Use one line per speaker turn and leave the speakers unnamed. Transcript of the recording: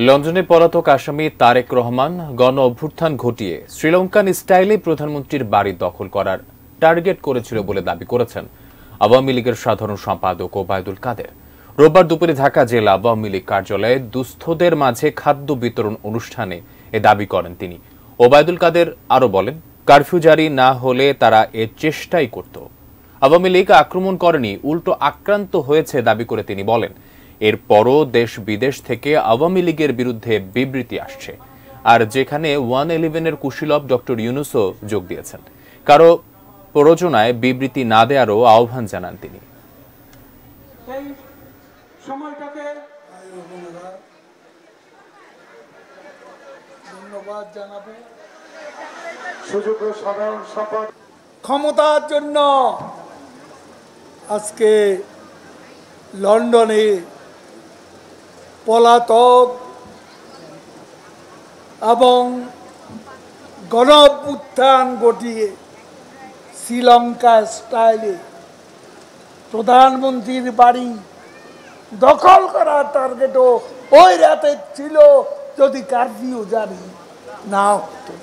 লন্ডনে পলাতক আসামি তারেক রহমান গণ অভ্যুত্থান ঘটিয়ে শ্রীলঙ্কান স্টাইলে প্রধানমন্ত্রীর বাড়ি দখল করার টার্গেট করেছিল বলে দাবি করেছেন আওয়ামী লীগের সাধারণ সম্পাদক ওবায়দুল কাদের। রোববার দুপুরে ঢাকা জেলা আওয়ামী লীগ কার্যালয়ে দুস্থদের মাঝে খাদ্য বিতরণ অনুষ্ঠানে এ দাবি করেন তিনি। ওবায়দুল কাদের আরো বলেন, কারফিউ জারি না হলে তারা এর চেষ্টাই করত। আওয়ামী লীগ আক্রমণ করেনি, উল্টো আক্রান্ত হয়েছে দাবি করে তিনি বলেন, এরপরও দেশ বিদেশ থেকে আওয়ামী লীগের বিরুদ্ধে বিবৃতি আসছে। আর যেখানে 111-এর কুশীলব ডক্টর ইউনূসও যোগ দিয়েছেন, কারো প্ররোচনায় বিবৃতি না দেওয়ারও আহ্বান জানান তিনি।
ক্ষমতার জন্য আজকে লন্ডনে পলাতক এবং গণঅভ্যুত্থান ঘটিয়ে শ্রীলঙ্কা স্টাইলে প্রধানমন্ত্রীর বাড়ি দখল করার টার্গেটও ওই রাতে ছিল যদি কারফিউ জারি না হতো।